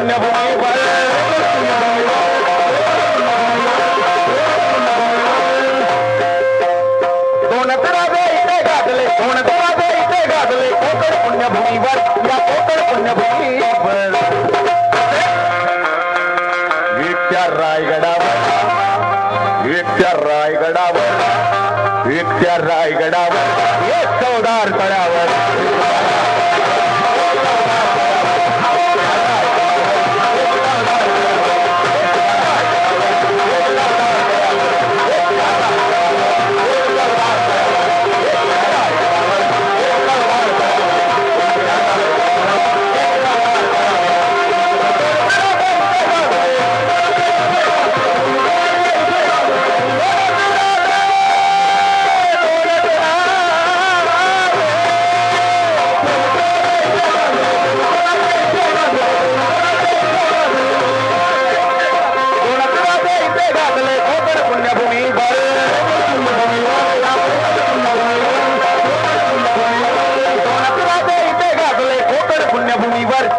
पुण्यभूमीवर दोन तराजे इथे गाजले, दोन तराजे इथे गाजले कोकण पुण्यभूमीवर, या कोकण पुण्यभूमीवर. विट्या रायगडावर, विट्या रायगडावर, विट्या रायगडावर एक चौदार तळ्यावर.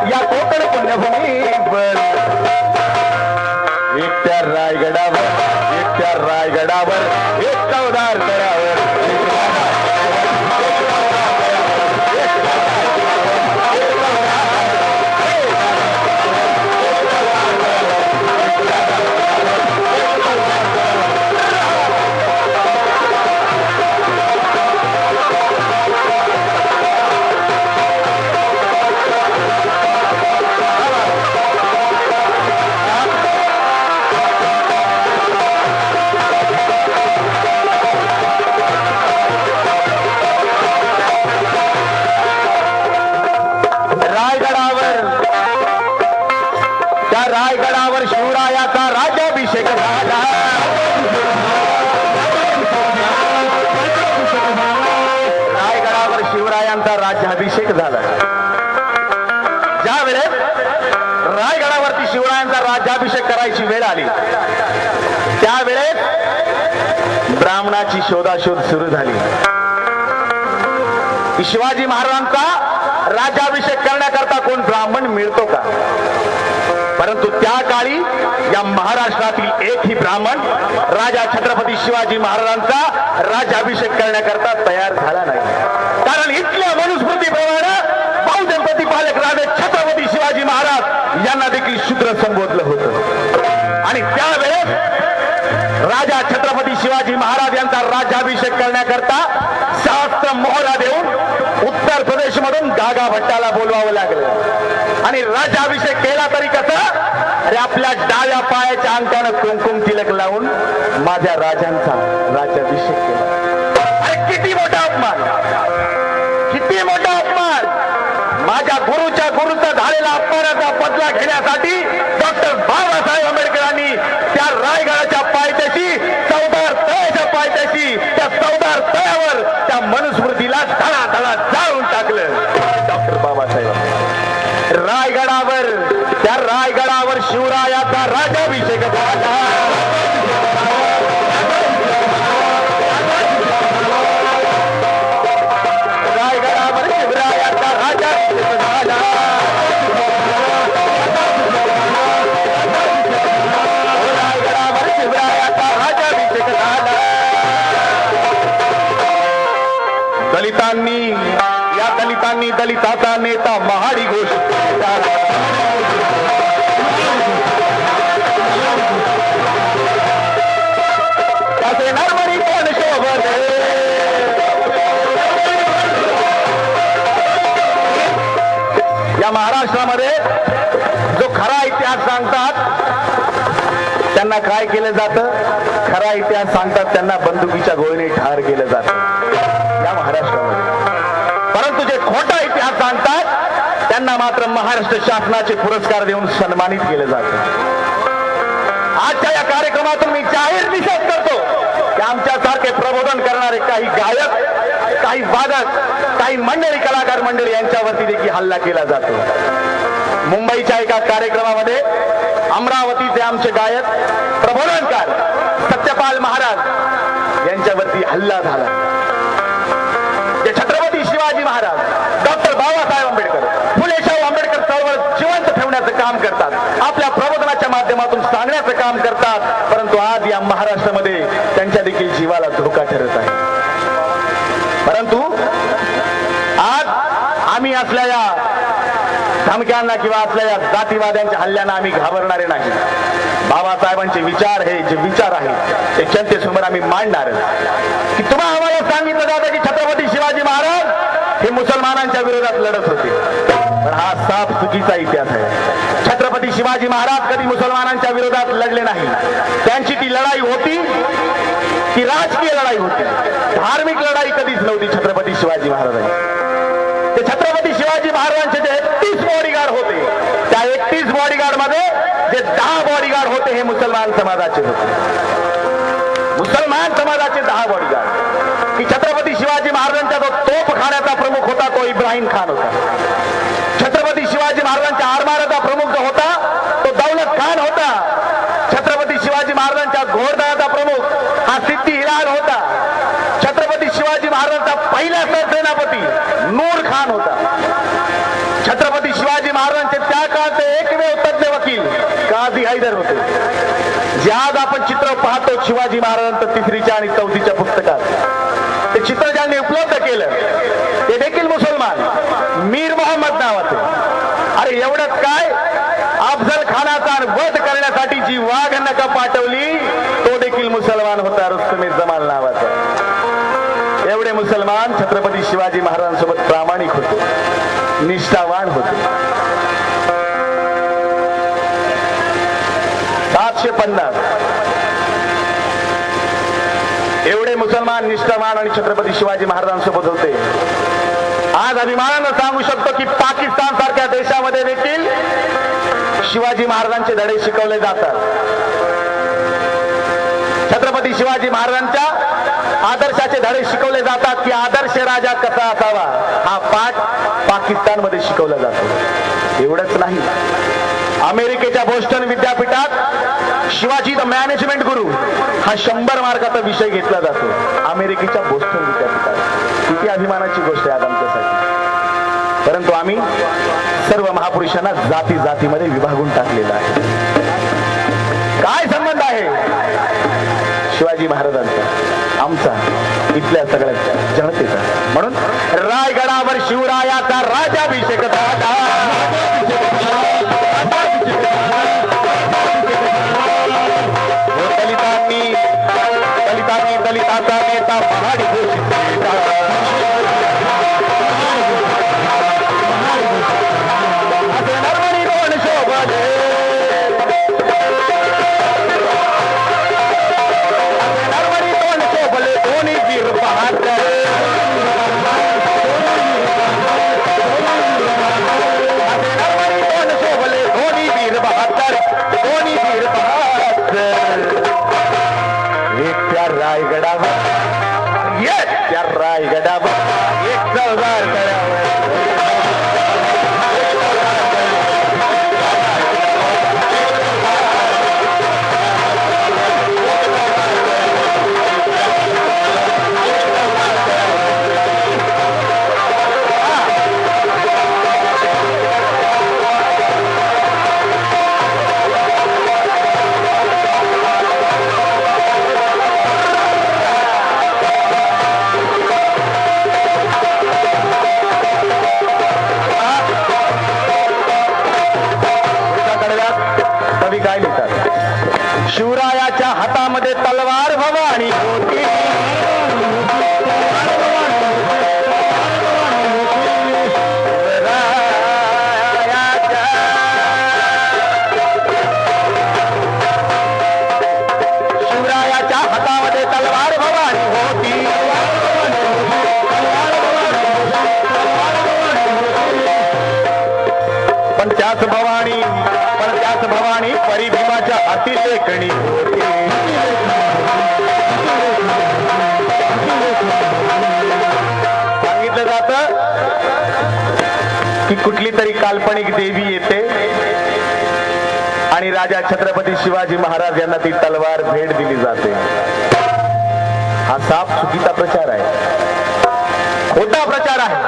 या कोकण पुण्यभूमीवर एकट्या रायगडावर, एकट्या रायगडावर एक चौदार तळ्यावर. रायगडावर शिवरायाचा राज्याभिषेक झाला. रायगडावर शिवरायांचा राज्याभिषेक झाला. ज्या वेळेस रायगडावरती शिवरायांचा राज्याभिषेक करायची वेळ आली त्यावेळेस ब्राह्मणाची शोधाशोध सुरू झाली. शिवाजी महाराजांचा राज्याभिषेक करण्याकरता कोण ब्राह्मण मिळतो का? परंतु त्या काळी या महाराष्ट्रातील एकही ब्राह्मण राजा छत्रपती शिवाजी महाराजांचा राज्याभिषेक करण्याकरता तयार झाला नाही. कारण इथल्या मनुस्मृतीप्रमाणे बौद्ध प्रतिपालक राजे छत्रपती शिवाजी महाराज यांना देखील शूद्र संबोधलं होतं. आणि त्यावेळेस राजा छत्रपती शिवाजी महाराज यांचा राज्याभिषेक करण्याकरता सहस्त्र मोहरा देऊन उत्तर प्रदेश मधून गागा भट्टाला बोलवावं लागलं. आणि राज्याभिषेक केला तरी कसं? अरे आपल्या डाव्या पायाच्या अंकानं कुंकुम तिलक लावून माझ्या राजांचा राज्याभिषेक केला. अरे किती मोठा अपमान, किती मोठा अपमान! माझ्या गुरुच्या गुरुचा झालेला अपमानाचा बदला घेण्यासाठी डॉक्टर बाबासाहेब आंबेडकरांनी त्या रायगडाच्या पायथ्याशी, चौदार तळ्याच्या पायथ्याशी, त्या चौदार तळ्यावर त्या मनुस्मृतीला धडाधडा जाळून टाकलं. डॉक्टर बाबासाहेब रायगडावर, त्या रायगडावर शिवरायाचा राज्याभिषेक झाला. रायगडावर शिवरायाचा राज्याभिषेक झाला. रायगडावर शिवरायाचा राज्याभिषेक झाला. दलितांनी, या दलितांनी दलिताचा नेता महाडी घोषित केला. त्याचे नरमणी कोण शोभले, या महाराष्ट्रामध्ये जो खरा इतिहास सांगतात त्यांना काय केलं जातं? खरा इतिहास सांगतात त्यांना बंदुकीच्या गोळीने ठार केलं जातं या महाराष्ट्रामध्ये. परंतु जे खोटा इतिहास सांगतात त्यांना मात्र महाराष्ट्र शासनाचे पुरस्कार देऊन सन्मानित केले जाते. आजच्या या कार्यक्रमातून मी जाहीर निषेध करतो की आमच्यासारखे प्रबोधन करणारे काही गायक, काही वादक, काही मंडळी, कलाकार मंडळी यांच्यावरती देखील हल्ला केला जातो. मुंबईच्या एका कार्यक्रमामध्ये अमरावतीचे आमचे गायक, प्रबोधनकार सत्यपाल महाराज यांच्यावरती हल्ला झाला. ते छत्रपती शिवाजी महाराज, डॉक्टर बाबासाहेब आंबेडकर, फुले शाहू आंबेडकर चळवळ जिवंत ठेवण्याचं काम करतात, आपल्या प्रबोधनाच्या माध्यमातून सांगण्याचं काम करतात, परंतु आज या महाराष्ट्रामध्ये त्यांच्या देखील जीवाला धोका ठरत आहे. परंतु आज आम्ही असल्या या धमक्यांना किंवा असल्या या जातीवाद्यांच्या हल्ल्यांना आम्ही घाबरणारे नाही. बाबासाहेबांचे विचार हे जे विचार आहेत ते जनतेसमोर आम्ही मांडणार की तुम्हा आम्हाला सांगितलं जातं की छत्रपती शिवाजी महाराज हे मुसलमानांच्या विरोधात लढत होते, पण हा साफ चुकीचा इतिहास आहे. छत्रपती शिवाजी महाराज कधी मुसलमानांच्या विरोधात लढले नाही. त्यांची ती लढाई होती ती राजकीय लढाई होती, धार्मिक लढाई कधीच नव्हती. छत्रपती शिवाजी महाराजांची ते छत्रपती शिवाजी महाराजांचे जे 31 बॉडीगार्ड होते, त्या 31 बॉडीगार्ड मध्ये जे 10 बॉडीगार्ड होते हे मुसलमान समाजाचे होते. मुसलमान समाजाचे 10 बॉडीगार्ड की छत्रपती शिवाजी महाराजांचा जो तोफखान्याचा प्रमुख होता तो इब्राहिम खान होता. छत्रपती शिवाजी महाराजांच्या आरमाराचा प्रमुख जो होता तो दौलत खान होता. छत्रपती शिवाजी महाराजांच्या घोडदळाचा प्रमुख हा सिद्धी हिलाल होता. छत्रपती शिवाजी महाराजांचा पहिला सरसेनापती नूर खान होता. छत्रपती शिवाजी महाराजांचे त्या काळचे एकमेव तज्ञ वकील काझी हैदर होते. जे आज आपण चित्र पाहतो शिवाजी महाराजांचं 3रीच्या आणि 4थीच्या पुस्तकात, ते चित्र ज्यांनी उपलब्ध केलं ते देखील मुसलमान, मीर मोहम्मद नावाचे. अरे एवढंच काय, अफजल खानाचा वध करण्यासाठी जी वाघ नका पाठवली तो देखील मुसलमान होता, रुस्तमे जमाल नावाचा. एवढे मुसलमान छत्रपती शिवाजी महाराजांसोबत प्रामाणिक होते, निष्ठावान होते. 750 एवढे मुसलमान निष्ठावान आणि छत्रपती शिवाजी महाराजांसोबत होते. आज अभिमानानं सांगू शकतो की पाकिस्तान सारख्या देशामध्ये देखील शिवाजी महाराजांचे धडे शिकवले जातात. छत्रपती शिवाजी महाराजांच्या आदर्शाचे धडे शिकवले जातात की आदर्श राजा कसा असावा हा पाठ पाकिस्तानमध्ये शिकवला जातो. एवढंच नाही, अमेरिकेच्या बोस्टन विद्यापीठात शिवाजी द मॅनेजमेंट गुरु हा 100 मार्काचा विषय घेतला जातो. अमेरिकेच्या बोस्टन विद्यापीठात किती अभिमानाची गोष्ट आहे आज आमच्यासाठी. परंतु आम्ही सर्व महापुरुषांना जाती जातीमध्ये विभागून टाकलेला आहे. काय संबंध आहे शिवाजी महाराजांचा आमचा इथल्या सगळ्या जनतेचा? म्हणून रायगडावर शिवरायाचा राज्याभिषेक झाला. दलिताचा नेता महाडी घोषित केला. नरवरी दोन शोभले, नरवरी दोन शोभले, दोन्ही वीर बहादर. नरवरी दोन शोभले, दोन्ही वीर बहादर, दोन्ही वीर बहादर. एक त्या रायगडावर, त्या रायगडावर एक चौदार करावर. काय लिहितात? शिवरायाच्या हातामध्ये तलवार भवानी होती. शिवरायाच्या हातामध्ये तलवार भवानी होती. पण त्याच भवानी परिभीमाच्या हाती लेखणी होती. सांगितलं जातं की कुठली तरी काल्पनिक देवी येते आणि राजा छत्रपती शिवाजी महाराज यांना ती तलवार भेट दिली जाते. हा साफ चुकीचा प्रचार आहे, खोटा प्रचार आहे.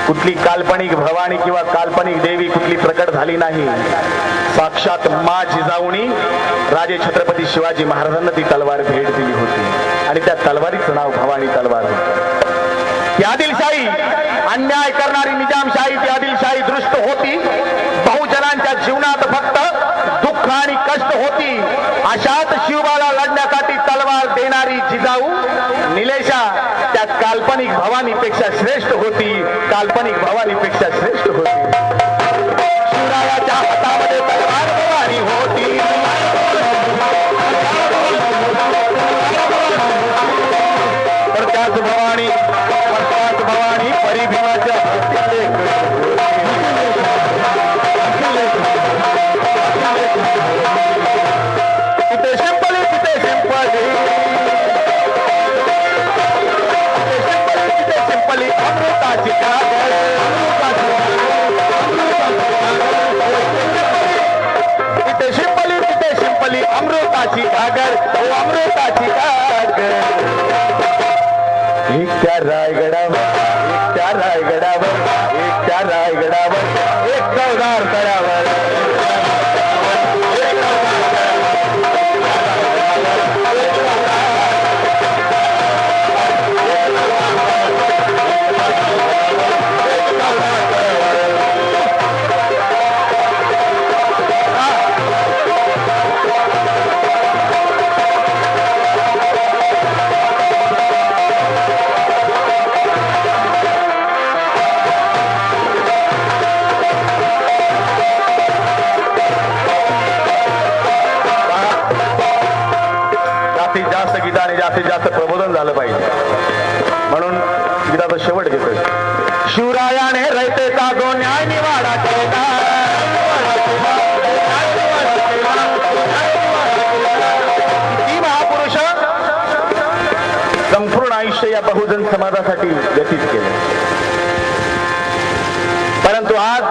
कुठली काल्पनिक भवानी किंवा काल्पनिक देवी कुठली प्रकट झाली नाही. साक्षात मा जिजाऊनी राजे छत्रपती शिवाजी महाराजांना ती तलवार भेट दिली होती आणि त्या तलवारीचं नाव भवानी तलवार होतं. ती आदिलशाही, अन्याय करणारी निजामशाही, ती आदिलशाही दृष्ट होती. बहुजनांच्या जीवनात फक्त दुःख आणि कष्ट होती. अशात शिवबाला लढण्यासाठी तलवार देणारी जिजाऊ निलेशा त्या काल्पनिक भवानीपेक्षा श्रेष्ठ होती. काल्पनिक भवानीपेक्षा श्रेष्ठ होती. शिवरायाच्या हातामध्ये तलवार भवानी होती. तर त्याच भवानी परिभीमाच्या तिथे शिंपली, तिथे शिंपली, तिथे शिंपली अमृताची कागर. तिथे शिंपली, तिथे शिंपली अमृताची कागर, ओ अमृताची कागर. एक त्या रायगडावर, एक त्या रायगडावर, एक त्या रायगडावर, एक चौदार तळ्यावर. जास्तीत जास्त प्रबोधन झालं पाहिजे म्हणून गीताचा शेवट घेतोय. शिवरायाने रयतेचा जो न्याय निवाडा केला, ती महापुरुष संपूर्ण आयुष्य या बहुजन समाजासाठी व्यतीत केले. परंतु आज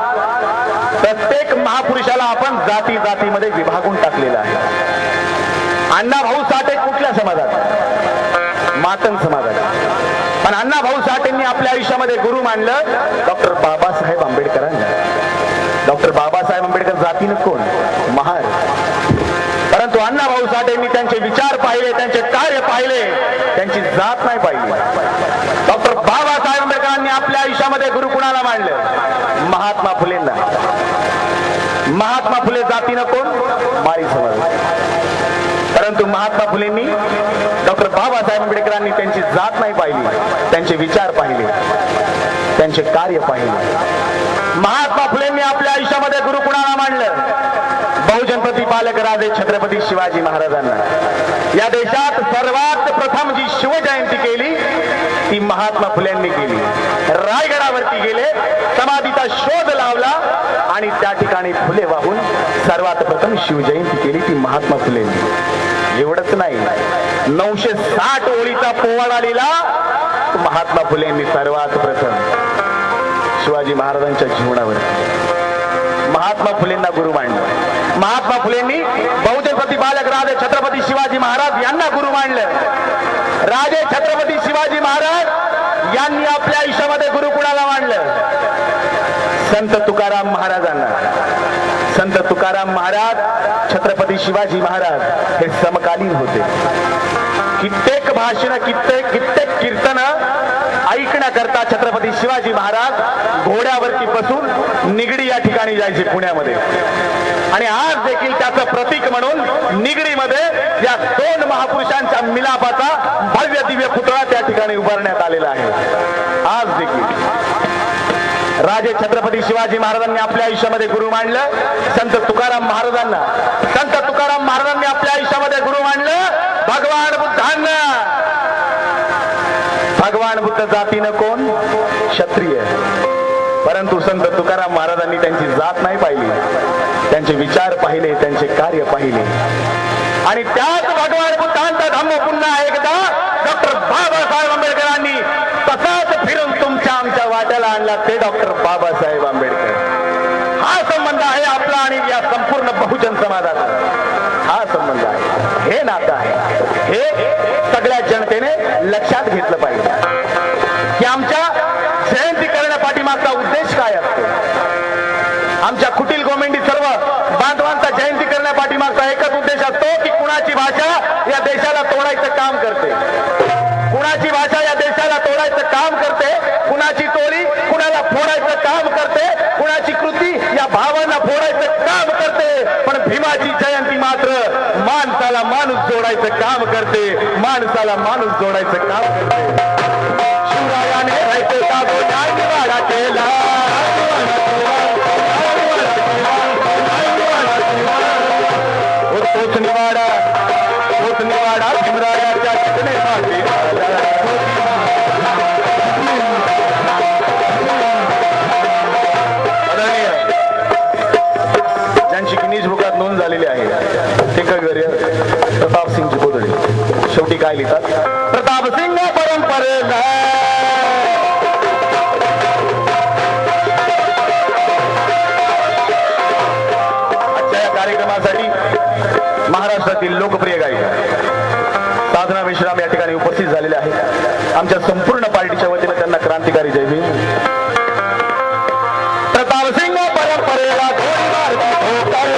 प्रत्येक महापुरुषाला आपण जाती जातीमध्ये विभागून टाकलेला आहे. अण्णा भाऊ साठे कुठल्या समाजात? मातंग समाजात. पण अण्णा भाऊ साठेंनी आपल्या आयुष्यामध्ये गुरु मानलं डॉक्टर बाबासाहेब आंबेडकरांना. डॉक्टर बाबासाहेब आंबेडकर जातीनं कोण? महार. परंतु अण्णा भाऊ साठेंनी त्यांचे विचार पाहिले, त्यांचे कार्य पाहिले, त्यांची जात नाही पाहिली. डॉक्टर बाबासाहेब आंबेडकरांनी आपल्या आयुष्यामध्ये गुरु कुणाला मानलं? महात्मा फुलेंना. महात्मा फुले जातीनं कोण? माळी समाज. परंतु महात्मा फुलेंनी, डॉक्टर बाबासाहेब आंबेडकरांनी त्यांची जात नाही पाहिली, त्यांचे विचार पाहिले, त्यांचे कार्य पाहिले. महात्मा फुलेंनी आपल्या आयुष्यामध्ये गुरु कुणाला मांडलं? बहुजन प्रतिपालक राजे छत्रपती शिवाजी महाराजांना. या देशात सर्वात प्रथम जी शिवजयंती केली ती महात्मा फुलेंनी केली. रायगडावरती गेले, समाधीचा शोध लावला आणि त्या ठिकाणी फुले वाहून सर्वात प्रथम शिवजयंती केली ती महात्मा फुलेंनी. एवढंच नाही, 960 ओळीचा पोवाडा लिहिला महात्मा फुलेंनी सर्वात प्रथम शिवाजी महाराजांच्या जीवनावर. महात्मा फुलेंना गुरु मानलं. महात्मा फुलेंनी बहुजन प्रतिपालक राजे छत्रपती शिवाजी महाराज यांना गुरु मानलं. राजे छत्रपती शिवाजी महाराज यांनी आपल्या आयुष्यामध्ये गुरु कुणाला मानलं? संत तुकाराम महाराजांना. संत तुकाराम महाराज छत्रपती शिवाजी महाराज हे समकालीन होते. कित्येक भाषण, कित्येक कीर्तन ऐकण्याकरता छत्रपती शिवाजी महाराज घोड्यावरती बसून निगडी या ठिकाणी जायचे पुण्यामध्ये. आणि आज देखील त्याचं प्रतीक म्हणून निगडीमध्ये या दोन महापुरुषांच्या मिलापाचा भव्य दिव्य पुतळा त्या ठिकाणी उभारण्यात आलेला आहे. आज देखील राजे छत्रपती शिवाजी महाराजांनी आपल्या आयुष्यामध्ये गुरु मानलं संत तुकाराम महाराजांना. संत तुकाराम महाराजांनी आपल्या आयुष्यामध्ये गुरु मानलं भगवान बुद्धांना. भगवान बुद्ध जातीनं कोण? क्षत्रिय. परंतु संत तुकाराम महाराजांनी त्यांची जात नाही पाहिली, त्यांचे विचार पाहिले, त्यांचे कार्य पाहिले. आणि त्याच भगवान बुद्धांचा धम्म पुन्हा एकदा डॉक्टर बाबासाहेब आंबेडकरांनी तसाच फिरून तुमच्या आमच्या वाट्याला आणला. ते डॉक्टर बाबासाहेब आंबेडकर. हा संबंध आहे आपला आणि या संपूर्ण बहुजन समाजाचा. हा संबंध आहे, हे नातं आहे. हे सगळ्या जनतेने लक्षात घेतलं पाहिजे की आमच्या जयंती करण्यापाठीमागचा कुटील गोमेंडी सर्व बांधवांचा जयंती करण्यापाठी मागचा एकच उद्देश असतो की कुणाची भाषा या देशाला तोडायचं काम करते, कुणाची भाषा या देशाला तोडायचं काम करते, कुणाची टोळी कुणाला फोडायचं काम करते, कुणाची कृती या भावांना फोडायचं काम करते, पण भीमाची जयंती मात्र माणसाला माणूस जोडायचं काम करते, माणसाला माणूस जोडायचं काम करते. शिवरायाने रयतेचा जो न्याय निवाडा केला, तोच निवाडा भीमरायाच्या घटनेसाठी ज्यांची गिनीज बुकात नोंद झालेली आहे ते कविवर्य प्रतापसिंगजी बोधडे शेवटी काय लिहितात? प्रतापसिंग परंपरेला आजच्या या कार्यक्रमासाठी महाराष्ट्रातील लोकप्रिय गायिका साधना विश्राम या ठिकाणी उपस्थित झालेल्या आहेत. आमच्या संपूर्ण पार्टीच्या वतीने त्यांना क्रांतिकारी जय भीम. प्रतापसिंग परंपरेला गोळी मारती ठोकर,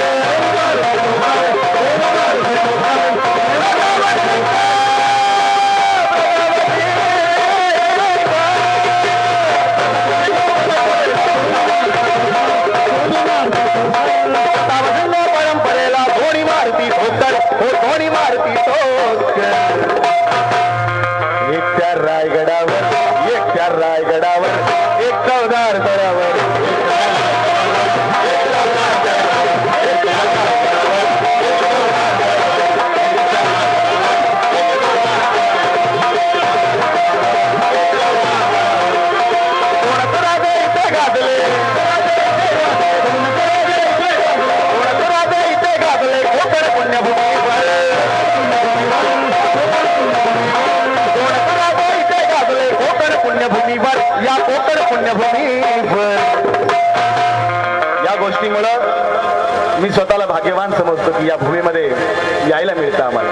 परंपरेला गोळी मारती ठोकर, गोळी मारती ठोकर. एकट्या रायगडावर, एकट्या रायगडावर, एक चौदार तळावर, या कोकण पुण्यभूमीवर. या गोष्टीमुळं मी स्वतःला भाग्यवान समजतो की या भूमीमध्ये यायला मिळतं, आम्हाला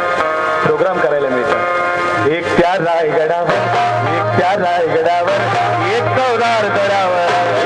प्रोग्राम करायला मिळतं. एक त्या रायगडावर, एक त्या रायगडावर, एक चौदार गडावर.